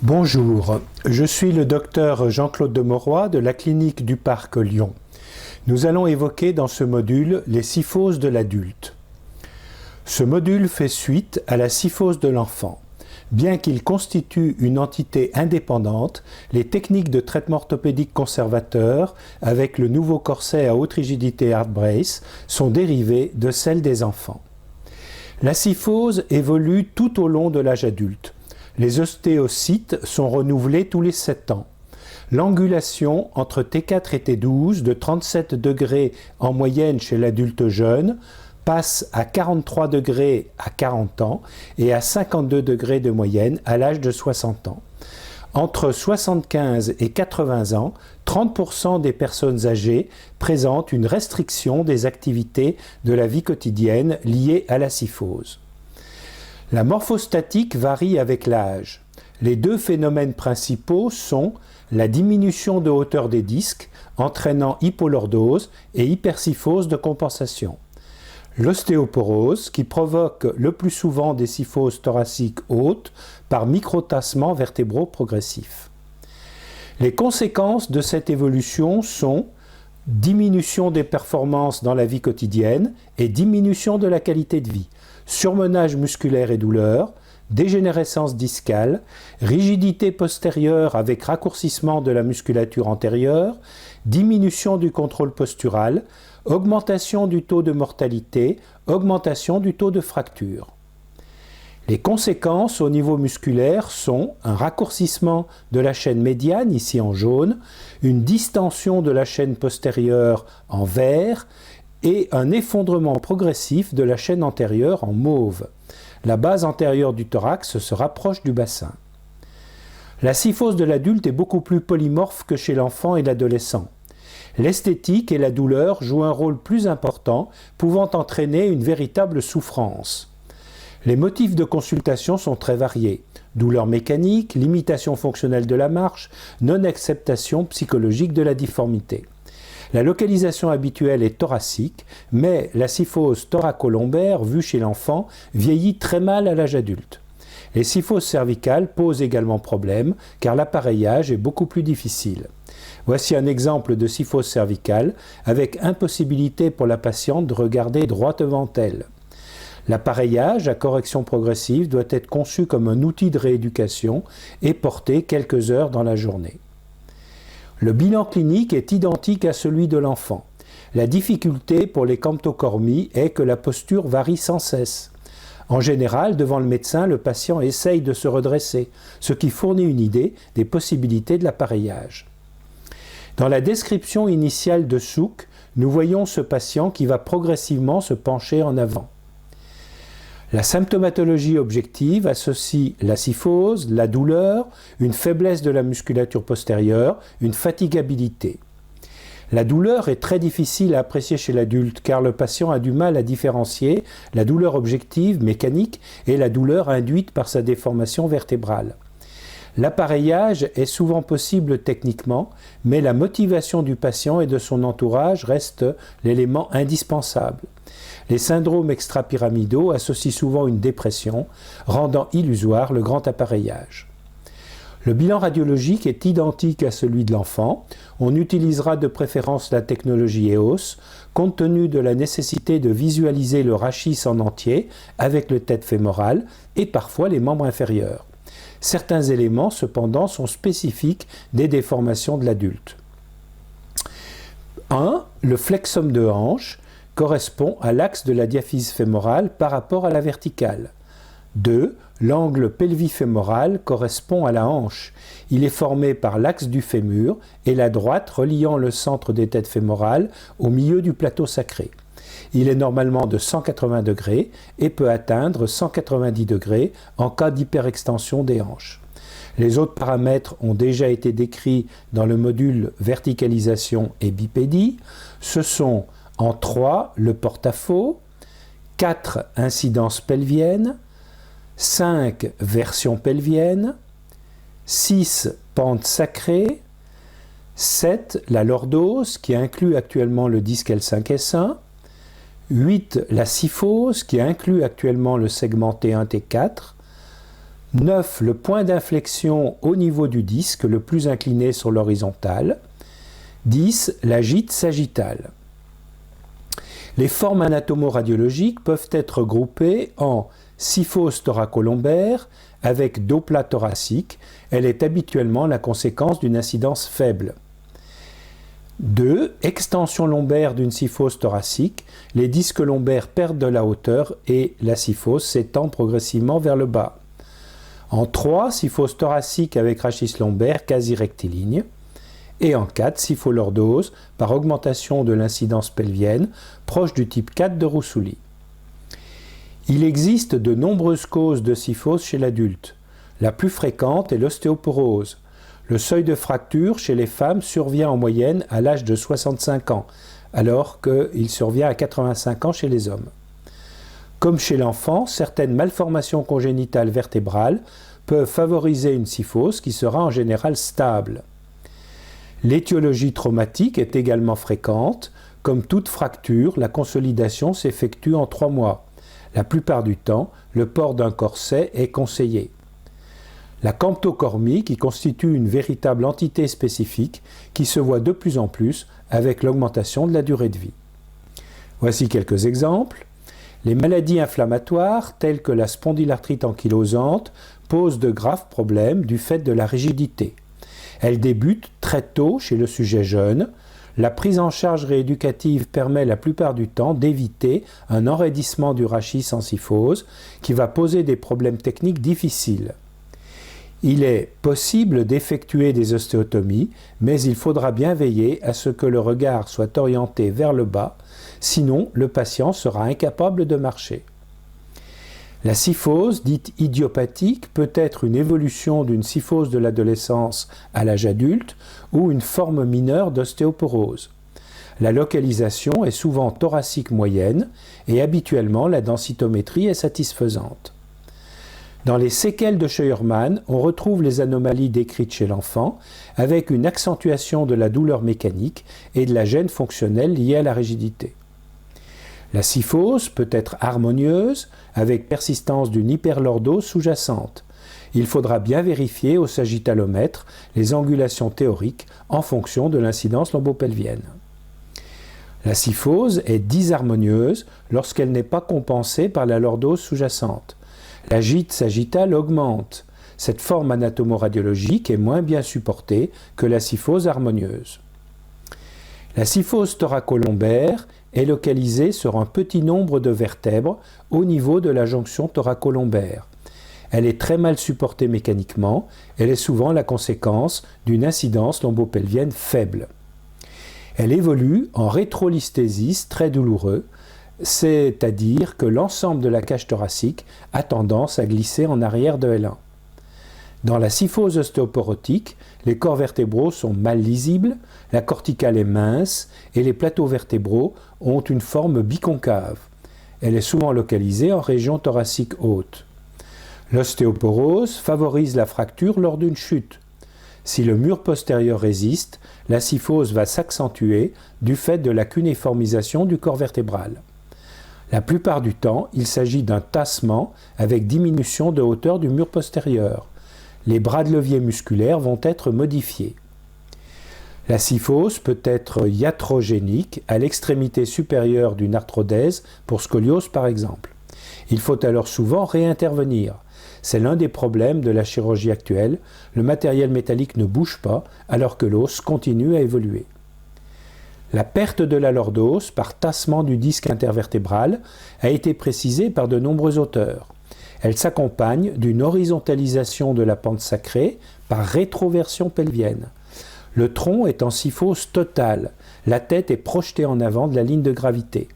Bonjour, je suis le docteur Jean-Claude Demauroy de la clinique du Parc Lyon. Nous allons évoquer dans ce module les syphoses de l'adulte. Ce module fait suite à la syphose de l'enfant. Bien qu'il constitue une entité indépendante, les techniques de traitement orthopédique conservateur avec le nouveau corset à haute rigidité Hard Brace sont dérivées de celles des enfants. La syphose évolue tout au long de l'âge adulte. Les ostéocytes sont renouvelés tous les 7 ans. L'angulation entre T4 et T12 de 37 degrés en moyenne chez l'adulte jeune passe à 43 degrés à 40 ans et à 52 degrés de moyenne à l'âge de 60 ans. Entre 75 et 80 ans, 30% des personnes âgées présentent une restriction des activités de la vie quotidienne liées à la syphose. La morphostatique varie avec l'âge. Les deux phénomènes principaux sont la diminution de hauteur des disques, entraînant hypolordose et hypersyphose de compensation. L'ostéoporose, qui provoque le plus souvent des syphoses thoraciques hautes par microtassement vertébraux progressif. Les conséquences de cette évolution sont diminution des performances dans la vie quotidienne et diminution de la qualité de vie, surmenage musculaire et douleur, dégénérescence discale, rigidité postérieure avec raccourcissement de la musculature antérieure, diminution du contrôle postural, augmentation du taux de mortalité, augmentation du taux de fracture. Les conséquences au niveau musculaire sont un raccourcissement de la chaîne médiane, ici en jaune, une distension de la chaîne postérieure en vert et un effondrement progressif de la chaîne antérieure en mauve. La base antérieure du thorax se rapproche du bassin. La syphose de l'adulte est beaucoup plus polymorphe que chez l'enfant et l'adolescent. L'esthétique et la douleur jouent un rôle plus important, pouvant entraîner une véritable souffrance. Les motifs de consultation sont très variés. Douleur mécanique, limitation fonctionnelle de la marche, non-acceptation psychologique de la difformité. La localisation habituelle est thoracique, mais la syphose thoracolombaire vue chez l'enfant vieillit très mal à l'âge adulte. Les syphoses cervicales posent également problème, car l'appareillage est beaucoup plus difficile. Voici un exemple de syphose cervicale, avec impossibilité pour la patiente de regarder droit devant elle. L'appareillage à correction progressive doit être conçu comme un outil de rééducation et porté quelques heures dans la journée. Le bilan clinique est identique à celui de l'enfant. La difficulté pour les camptocormies est que la posture varie sans cesse. En général, devant le médecin, le patient essaye de se redresser, ce qui fournit une idée des possibilités de l'appareillage. Dans la description initiale de Souk, nous voyons ce patient qui va progressivement se pencher en avant. La symptomatologie objective associe la syphose, la douleur, une faiblesse de la musculature postérieure, une fatigabilité. La douleur est très difficile à apprécier chez l'adulte car le patient a du mal à différencier la douleur objective, mécanique, et la douleur induite par sa déformation vertébrale. L'appareillage est souvent possible techniquement, mais la motivation du patient et de son entourage reste l'élément indispensable. Les syndromes extrapyramidaux associent souvent une dépression, rendant illusoire le grand appareillage. Le bilan radiologique est identique à celui de l'enfant. On utilisera de préférence la technologie EOS, compte tenu de la nécessité de visualiser le rachis en entier avec le tête fémorale et parfois les membres inférieurs. Certains éléments, cependant, sont spécifiques des déformations de l'adulte. 1. Le flexum de hanche correspond à l'axe de la diaphyse fémorale par rapport à la verticale. 2. L'angle pelvifémoral correspond à la hanche. Il est formé par l'axe du fémur et la droite reliant le centre des têtes fémorales au milieu du plateau sacré. Il est normalement de 180 degrés et peut atteindre 190 degrés en cas d'hyperextension des hanches. Les autres paramètres ont déjà été décrits dans le module verticalisation et bipédie. Ce sont en 3, le porte-à-faux, 4, incidence pelvienne, 5, version pelvienne, 6, pente sacrée, 7, la lordose qui inclut actuellement le disque L5-S1, 8, la syphose qui inclut actuellement le segment T1-T4, 9. Le point d'inflexion au niveau du disque, le plus incliné sur l'horizontale. 10. La gîte sagittale. Les formes anatomoradiologiques peuvent être groupées en syphose thoracolombaire avec dos plat thoracique. Elle est habituellement la conséquence d'une incidence faible. 2. Extension lombaire d'une syphose thoracique. Les disques lombaires perdent de la hauteur et la syphose s'étend progressivement vers le bas. En 3. Syphose thoracique avec rachis lombaire quasi rectiligne. Et en 4. Sypholordose par augmentation de l'incidence pelvienne proche du type 4 de Roussouly. Il existe de nombreuses causes de syphose chez l'adulte. La plus fréquente est l'ostéoporose. Le seuil de fracture chez les femmes survient en moyenne à l'âge de 65 ans, alors qu'il survient à 85 ans chez les hommes. Comme chez l'enfant, certaines malformations congénitales vertébrales peuvent favoriser une syphose qui sera en général stable. L'étiologie traumatique est également fréquente. Comme toute fracture, la consolidation s'effectue en 3 mois. La plupart du temps, le port d'un corset est conseillé. La camptocormie, qui constitue une véritable entité spécifique, qui se voit de plus en plus avec l'augmentation de la durée de vie. Voici quelques exemples. Les maladies inflammatoires, telles que la spondylarthrite ankylosante, posent de graves problèmes du fait de la rigidité. Elles débutent très tôt chez le sujet jeune. La prise en charge rééducative permet la plupart du temps d'éviter un enraidissement du rachis en syphose qui va poser des problèmes techniques difficiles. Il est possible d'effectuer des ostéotomies, mais il faudra bien veiller à ce que le regard soit orienté vers le bas, sinon le patient sera incapable de marcher. La syphose, dite idiopathique, peut être une évolution d'une syphose de l'adolescence à l'âge adulte ou une forme mineure d'ostéoporose. La localisation est souvent thoracique moyenne et habituellement la densitométrie est satisfaisante. Dans les séquelles de Scheuermann, on retrouve les anomalies décrites chez l'enfant avec une accentuation de la douleur mécanique et de la gêne fonctionnelle liée à la rigidité. La syphose peut être harmonieuse avec persistance d'une hyperlordose sous-jacente. Il faudra bien vérifier au sagittalomètre les angulations théoriques en fonction de l'incidence lombopelvienne. La syphose est disharmonieuse lorsqu'elle n'est pas compensée par la lordose sous-jacente. La gîte sagittale augmente. Cette forme anatomoradiologique est moins bien supportée que la syphose harmonieuse. La syphose thoracolombaire est localisée sur un petit nombre de vertèbres au niveau de la jonction thoracolombaire. Elle est très mal supportée mécaniquement, elle est souvent la conséquence d'une incidence lombopelvienne faible. Elle évolue en rétrolisthésis très douloureux, c'est-à-dire que l'ensemble de la cage thoracique a tendance à glisser en arrière de L1. Dans la syphose ostéoporotique, les corps vertébraux sont mal lisibles, la corticale est mince et les plateaux vertébraux ont une forme biconcave. Elle est souvent localisée en région thoracique haute. L'ostéoporose favorise la fracture lors d'une chute. Si le mur postérieur résiste, la syphose va s'accentuer du fait de la cunéiformisation du corps vertébral. La plupart du temps, il s'agit d'un tassement avec diminution de hauteur du mur postérieur. Les bras de levier musculaires vont être modifiés. La syphose peut être iatrogénique à l'extrémité supérieure d'une arthrodèse pour scoliose par exemple. Il faut alors souvent réintervenir. C'est l'un des problèmes de la chirurgie actuelle. Le matériel métallique ne bouge pas alors que l'os continue à évoluer. La perte de la lordose par tassement du disque intervertébral a été précisée par de nombreux auteurs. Elle s'accompagne d'une horizontalisation de la pente sacrée par rétroversion pelvienne. Le tronc est en syphose totale. La tête est projetée en avant de la ligne de gravité.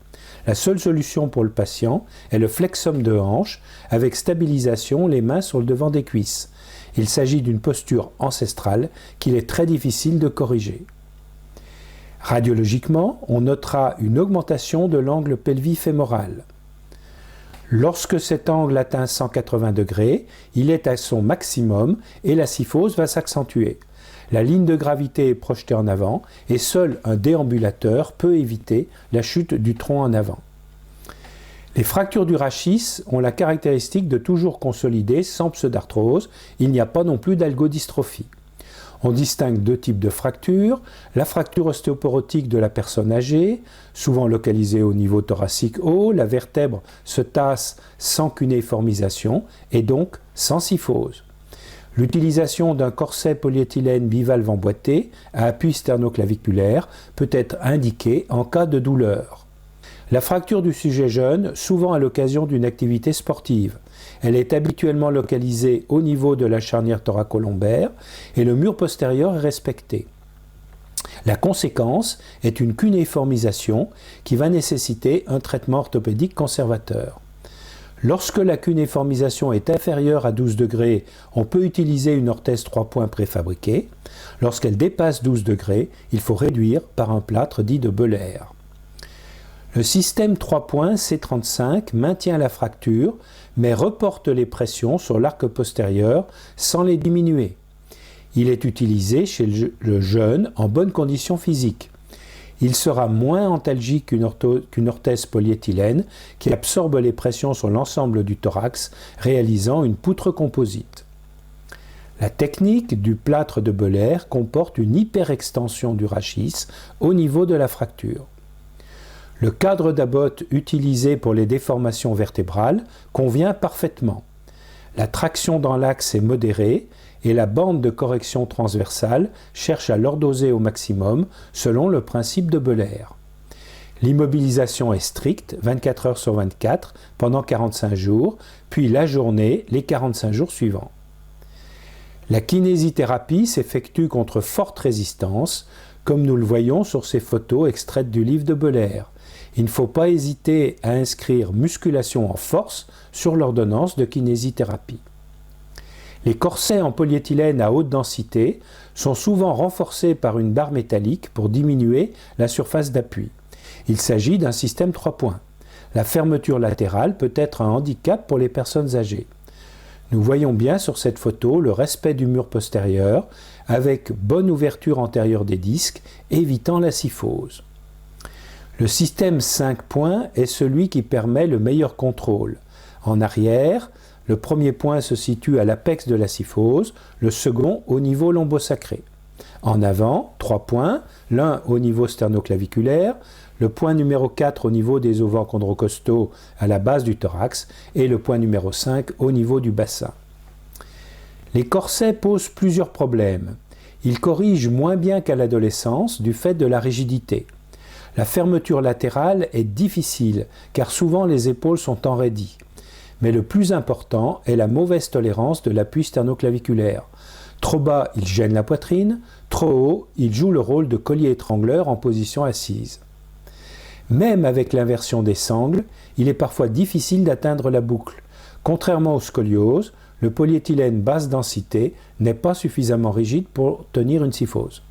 La seule solution pour le patient est le flexum de hanche avec stabilisation, les mains sur le devant des cuisses. Il s'agit d'une posture ancestrale qu'il est très difficile de corriger. Radiologiquement, on notera une augmentation de l'angle pelvi-fémoral. Lorsque cet angle atteint 180 degrés, il est à son maximum et la syphose va s'accentuer. La ligne de gravité est projetée en avant et seul un déambulateur peut éviter la chute du tronc en avant. Les fractures du rachis ont la caractéristique de toujours consolider sans pseudarthrose. Il n'y a pas non plus d'algodystrophie. On distingue deux types de fractures. La fracture ostéoporotique de la personne âgée, souvent localisée au niveau thoracique haut, la vertèbre se tasse sans cunéiformisation et donc sans kyphose. L'utilisation d'un corset polyéthylène bivalve emboîté à appui sternoclaviculaire peut être indiquée en cas de douleur. La fracture du sujet jeune, souvent à l'occasion d'une activité sportive. Elle est habituellement localisée au niveau de la charnière thoracolombaire et le mur postérieur est respecté. La conséquence est une cunéiformisation qui va nécessiter un traitement orthopédique conservateur. Lorsque la cunéiformisation est inférieure à 12 degrés, on peut utiliser une orthèse 3 points préfabriquée. Lorsqu'elle dépasse 12 degrés, il faut réduire par un plâtre dit de Böhler. Le système 3 points C35 maintient la fracture, mais reporte les pressions sur l'arc postérieur sans les diminuer. Il est utilisé chez le jeune en bonne condition physique. Il sera moins antalgique qu'une orthèse polyéthylène qui absorbe les pressions sur l'ensemble du thorax, réalisant une poutre composite. La technique du plâtre de Böhler comporte une hyperextension du rachis au niveau de la fracture. Le cadre d'Abbott utilisé pour les déformations vertébrales convient parfaitement. La traction dans l'axe est modérée et la bande de correction transversale cherche à lordoser au maximum selon le principe de Böhler. L'immobilisation est stricte, 24 heures sur 24, pendant 45 jours, puis la journée, les 45 jours suivants. La kinésithérapie s'effectue contre forte résistance, comme nous le voyons sur ces photos extraites du livre de Böhler. Il ne faut pas hésiter à inscrire musculation en force sur l'ordonnance de kinésithérapie. Les corsets en polyéthylène à haute densité sont souvent renforcés par une barre métallique pour diminuer la surface d'appui. Il s'agit d'un système 3 points. La fermeture latérale peut être un handicap pour les personnes âgées. Nous voyons bien sur cette photo le respect du mur postérieur avec bonne ouverture antérieure des disques, évitant la kyphose. Le système 5 points est celui qui permet le meilleur contrôle. En arrière, le premier point se situe à l'apex de la kyphose, le second au niveau lombosacré. En avant, 3 points, l'un au niveau sternoclaviculaire, le point numéro 4 au niveau des ovaires chondrocostaux à la base du thorax et le point numéro 5 au niveau du bassin. Les corsets posent plusieurs problèmes. Ils corrigent moins bien qu'à l'adolescence du fait de la rigidité. La fermeture latérale est difficile car souvent les épaules sont enraidies. Mais le plus important est la mauvaise tolérance de l'appui sternoclaviculaire. Trop bas, il gêne la poitrine, trop haut, il joue le rôle de collier étrangleur en position assise. Même avec l'inversion des sangles, il est parfois difficile d'atteindre la boucle. Contrairement aux scolioses, le polyéthylène basse densité n'est pas suffisamment rigide pour tenir une kyphose.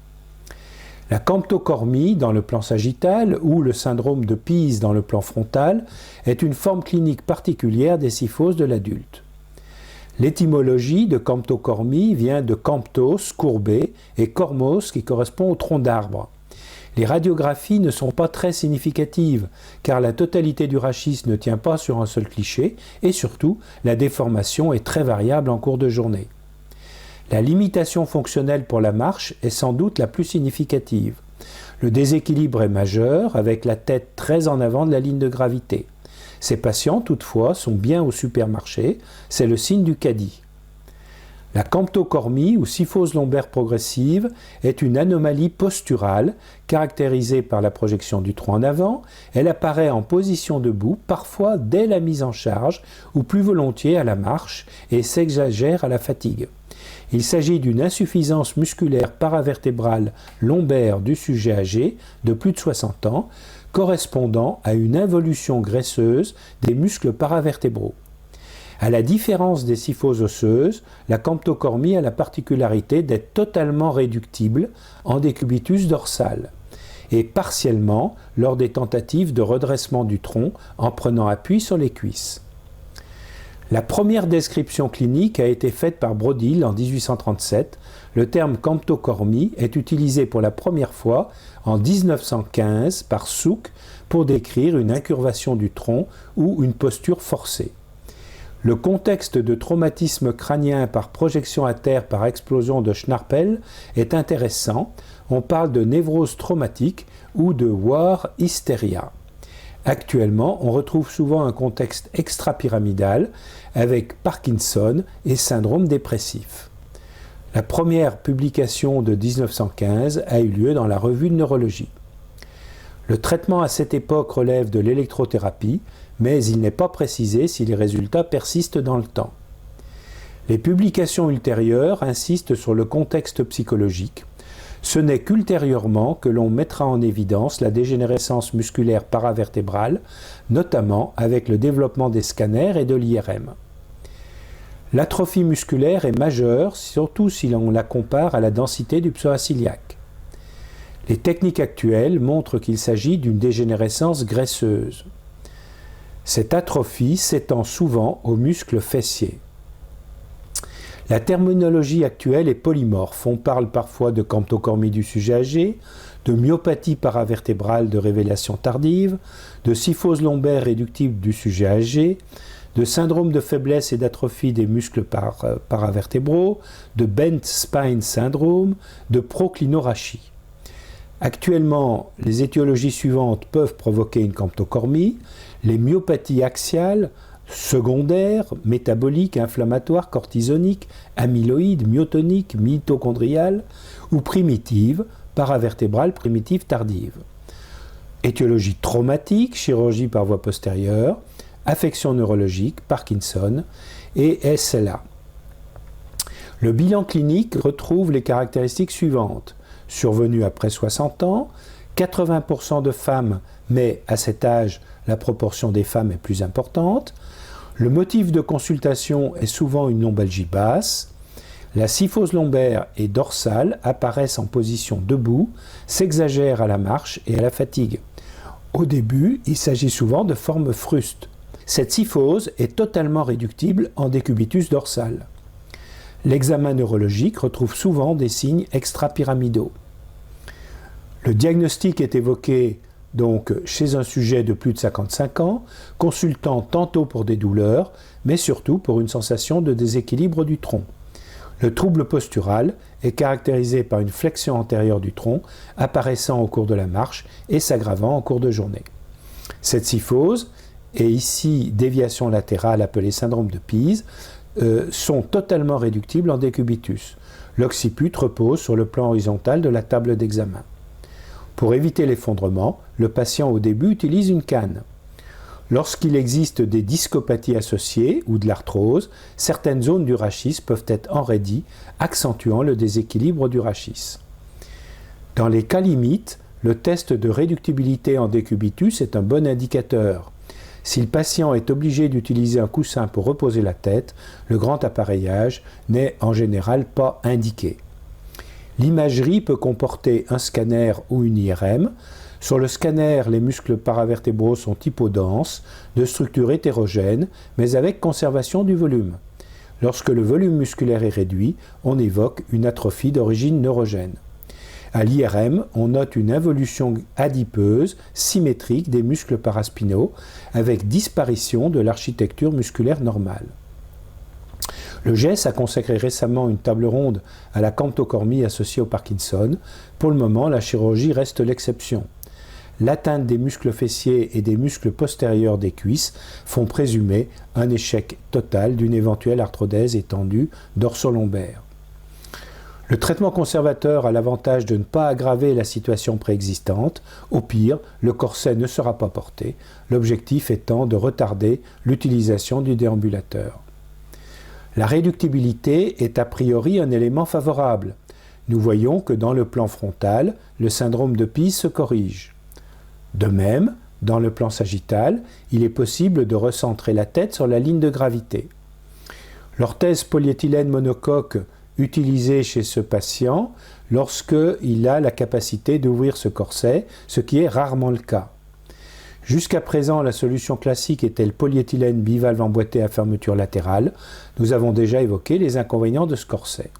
La camptocormie dans le plan sagittal ou le syndrome de Pise dans le plan frontal est une forme clinique particulière des kyphoses de l'adulte. L'étymologie de camptocormie vient de camptos, courbé, et cormos qui correspond au tronc d'arbre. Les radiographies ne sont pas très significatives car la totalité du rachis ne tient pas sur un seul cliché et surtout la déformation est très variable en cours de journée. La limitation fonctionnelle pour la marche est sans doute la plus significative. Le déséquilibre est majeur avec la tête très en avant de la ligne de gravité. Ces patients toutefois sont bien au supermarché, c'est le signe du caddie. La camptocormie ou kyphose lombaire progressive est une anomalie posturale caractérisée par la projection du tronc en avant. Elle apparaît en position debout, parfois dès la mise en charge ou plus volontiers à la marche et s'exagère à la fatigue. Il s'agit d'une insuffisance musculaire paravertébrale lombaire du sujet âgé de plus de 60 ans, correspondant à une involution graisseuse des muscles paravertébraux. À la différence des kyphoses osseuses, la camptocormie a la particularité d'être totalement réductible en décubitus dorsal et partiellement lors des tentatives de redressement du tronc en prenant appui sur les cuisses. La première description clinique a été faite par Brodil en 1837. Le terme camptocormie est utilisé pour la première fois en 1915 par Souk pour décrire une incurvation du tronc ou une posture forcée. Le contexte de traumatisme crânien par projection à terre par explosion de Schnarpel est intéressant. On parle de névrose traumatique ou de war hysteria. Actuellement, on retrouve souvent un contexte extrapyramidal avec Parkinson et syndrome dépressif. La première publication de 1915 a eu lieu dans la revue de neurologie. Le traitement à cette époque relève de l'électrothérapie, mais il n'est pas précisé si les résultats persistent dans le temps. Les publications ultérieures insistent sur le contexte psychologique. Ce n'est qu'ultérieurement que l'on mettra en évidence la dégénérescence musculaire paravertébrale, notamment avec le développement des scanners et de l'IRM. L'atrophie musculaire est majeure, surtout si l'on la compare à la densité du psoas iliaque. Les techniques actuelles montrent qu'il s'agit d'une dégénérescence graisseuse. Cette atrophie s'étend souvent aux muscles fessiers. La terminologie actuelle est polymorphe. On parle parfois de camptocormie du sujet âgé, de myopathie paravertébrale de révélation tardive, de syphose lombaire réductible du sujet âgé, de syndrome de faiblesse et d'atrophie des muscles paravertébraux, de bent spine syndrome, de proclinorachie. Actuellement, les étiologies suivantes peuvent provoquer une camptocormie: les myopathies axiales, secondaires, métaboliques, inflammatoires, cortisoniques, amyloïdes, myotoniques, mitochondriales, ou primitives, paravertébrales primitives tardives. Étiologie traumatique, chirurgie par voie postérieure, affection neurologique, Parkinson et SLA. Le bilan clinique retrouve les caractéristiques suivantes: survenue après 60 ans, 80% de femmes, mais à cet âge, la proportion des femmes est plus importante. Le motif de consultation est souvent une lombalgie basse. La syphose lombaire et dorsale apparaissent en position debout, s'exagèrent à la marche et à la fatigue. Au début, il s'agit souvent de formes frustes. Cette syphose est totalement réductible en décubitus dorsal. L'examen neurologique retrouve souvent des signes extrapyramidaux. Le diagnostic est évoqué donc chez un sujet de plus de 55 ans, consultant tantôt pour des douleurs, mais surtout pour une sensation de déséquilibre du tronc. Le trouble postural est caractérisé par une flexion antérieure du tronc apparaissant au cours de la marche et s'aggravant en cours de journée. Cette syphose, et ici déviation latérale appelée syndrome de Pise, sont totalement réductibles en décubitus. L'occiput repose sur le plan horizontal de la table d'examen. Pour éviter l'effondrement, le patient au début utilise une canne. Lorsqu'il existe des discopathies associées ou de l'arthrose, certaines zones du rachis peuvent être enraidies, accentuant le déséquilibre du rachis. Dans les cas limites, le test de réductibilité en décubitus est un bon indicateur. Si le patient est obligé d'utiliser un coussin pour reposer la tête, le grand appareillage n'est en général pas indiqué. L'imagerie peut comporter un scanner ou une IRM. Sur le scanner, les muscles paravertébraux sont hypodenses, de structure hétérogène, mais avec conservation du volume. Lorsque le volume musculaire est réduit, on évoque une atrophie d'origine neurogène. À l'IRM, on note une involution adipeuse symétrique des muscles paraspinaux avec disparition de l'architecture musculaire normale. Le GES a consacré récemment une table ronde à la camptocormie associée au Parkinson. Pour le moment, la chirurgie reste l'exception. L'atteinte des muscles fessiers et des muscles postérieurs des cuisses font présumer un échec total d'une éventuelle arthrodèse étendue dorso-lombaire. Le traitement conservateur a l'avantage de ne pas aggraver la situation préexistante. Au pire, le corset ne sera pas porté, l'objectif étant de retarder l'utilisation du déambulateur. La réductibilité est a priori un élément favorable. Nous voyons que dans le plan frontal, le syndrome de Pise se corrige. De même, dans le plan sagittal, il est possible de recentrer la tête sur la ligne de gravité. L'orthèse polyéthylène monocoque utilisée chez ce patient lorsqu'il a la capacité d'ouvrir ce corset, ce qui est rarement le cas. Jusqu'à présent, la solution classique était le polyéthylène bivalve emboîté à fermeture latérale. Nous avons déjà évoqué les inconvénients de ce corset.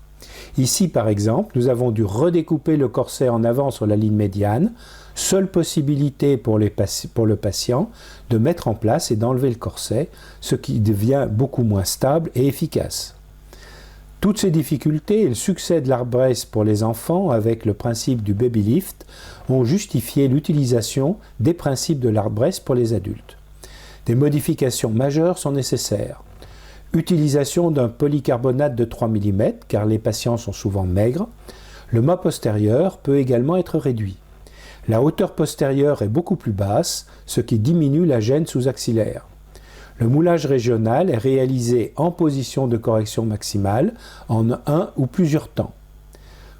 Ici, par exemple, nous avons dû redécouper le corset en avant sur la ligne médiane, seule possibilité pour le patient de mettre en place et d'enlever le corset, ce qui devient beaucoup moins stable et efficace. Toutes ces difficultés et le succès de l'ArtBrace pour les enfants avec le principe du baby lift ont justifié l'utilisation des principes de l'ArtBrace pour les adultes. Des modifications majeures sont nécessaires. Utilisation d'un polycarbonate de 3 mm car les patients sont souvent maigres. Le mât postérieur peut également être réduit. La hauteur postérieure est beaucoup plus basse, ce qui diminue la gêne sous-axillaire. Le moulage régional est réalisé en position de correction maximale en un ou plusieurs temps.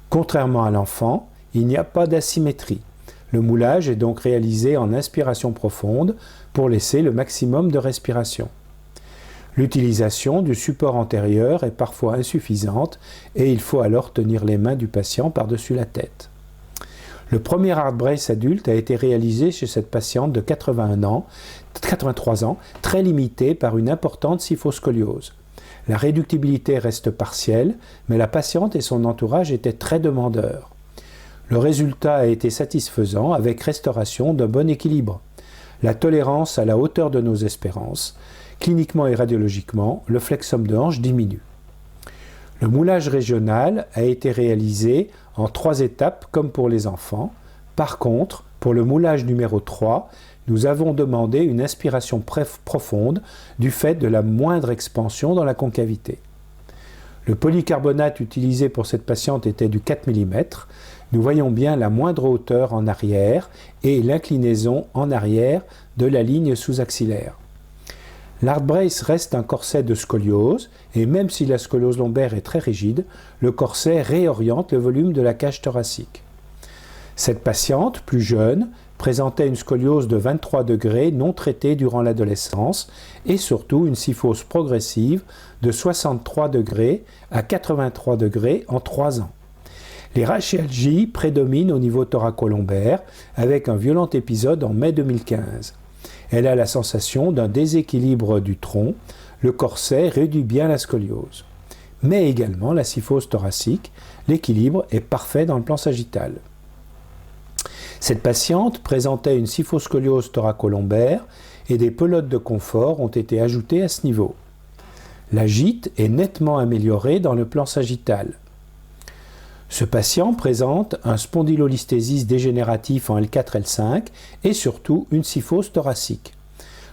Contrairement à l'enfant, il n'y a pas d'asymétrie. Le moulage est donc réalisé en inspiration profonde pour laisser le maximum de respiration. L'utilisation du support antérieur est parfois insuffisante et il faut alors tenir les mains du patient par-dessus la tête. Le premier ArtBrace adulte a été réalisé chez cette patiente de 83 ans, très limitée par une importante kyphoscoliose. La réductibilité reste partielle, mais la patiente et son entourage étaient très demandeurs. Le résultat a été satisfaisant avec restauration d'un bon équilibre. La tolérance à la hauteur de nos espérances. Cliniquement et radiologiquement, le flexum de hanche diminue. Le moulage régional a été réalisé en 3 étapes comme pour les enfants. Par contre, pour le moulage numéro 3, nous avons demandé une inspiration profonde du fait de la moindre expansion dans la concavité. Le polycarbonate utilisé pour cette patiente était du 4 mm. Nous voyons bien la moindre hauteur en arrière et l'inclinaison en arrière de la ligne sous-axillaire. L'ArtBrace reste un corset de scoliose et même si la scoliose lombaire est très rigide, le corset réoriente le volume de la cage thoracique. Cette patiente, plus jeune, présentait une scoliose de 23 degrés non traitée durant l'adolescence et surtout une kyphose progressive de 63 degrés à 83 degrés en 3 ans. Les rachtalgies prédominent au niveau thoracolombaire avec un violent épisode en mai 2015. Elle a la sensation d'un déséquilibre du tronc. Le corset réduit bien la scoliose. Mais également la kyphose thoracique. L'équilibre est parfait dans le plan sagittal. Cette patiente présentait une kyphoscoliose thoracolombaire et des pelotes de confort ont été ajoutées à ce niveau. La gîte est nettement améliorée dans le plan sagittal. Ce patient présente un spondylolisthésis dégénératif en L4-L5 et surtout une kyphose thoracique.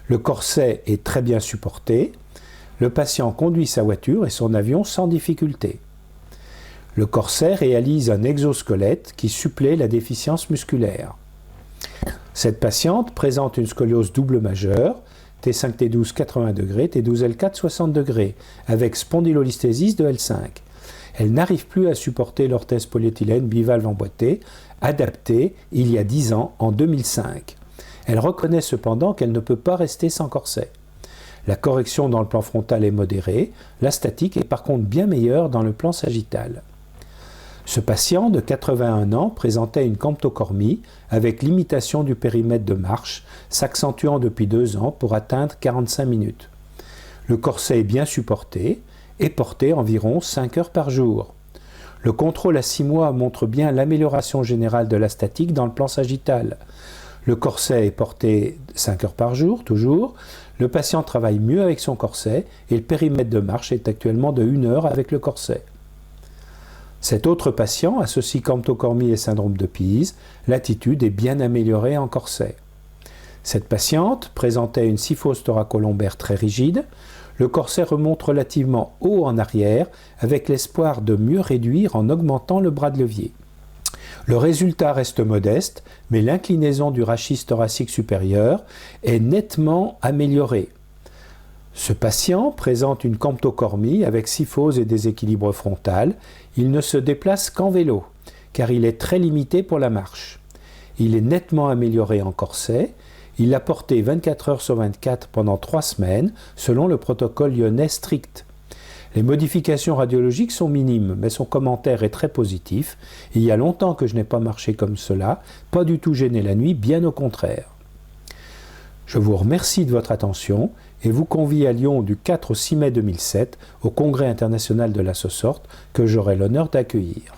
Le corset est très bien supporté. Le patient conduit sa voiture et son avion sans difficulté. Le corset réalise un exosquelette qui supplée la déficience musculaire. Cette patiente présente une scoliose double majeure, T5, T12 80 degrés, T12, L4 60 degrés, avec spondylolisthésis de L5. Elle n'arrive plus à supporter l'orthèse polyéthylène bivalve emboîtée, adaptée il y a 10 ans, en 2005. Elle reconnaît cependant qu'elle ne peut pas rester sans corset. La correction dans le plan frontal est modérée, la statique est par contre bien meilleure dans le plan sagittal. Ce patient de 81 ans présentait une camptocormie avec limitation du périmètre de marche, s'accentuant depuis 2 ans pour atteindre 45 minutes. Le corset est bien supporté et porté environ 5 heures par jour. Le contrôle à 6 mois montre bien l'amélioration générale de la statique dans le plan sagittal. Le corset est porté 5 heures par jour, toujours. Le patient travaille mieux avec son corset et le périmètre de marche est actuellement de 1 heure avec le corset. Cet autre patient associe camptocormie et syndrome de Pise. L'attitude est bien améliorée en corset. Cette patiente présentait une kyphose thoracolombaire très rigide. Le corset remonte relativement haut en arrière avec l'espoir de mieux réduire en augmentant le bras de levier. Le résultat reste modeste, mais l'inclinaison du rachis thoracique supérieur est nettement améliorée. Ce patient présente une camptocormie avec kyphose et déséquilibre frontal. Il ne se déplace qu'en vélo, car il est très limité pour la marche. Il est nettement amélioré en corset. Il l'a porté 24 heures sur 24 pendant 3 semaines, selon le protocole lyonnais strict. Les modifications radiologiques sont minimes, mais son commentaire est très positif. Il y a longtemps que je n'ai pas marché comme cela, pas du tout gêné la nuit, bien au contraire. Je vous remercie de votre attention et vous convie à Lyon du 4 au 6 mai 2007 au Congrès international de la Sauce-Horte que j'aurai l'honneur d'accueillir.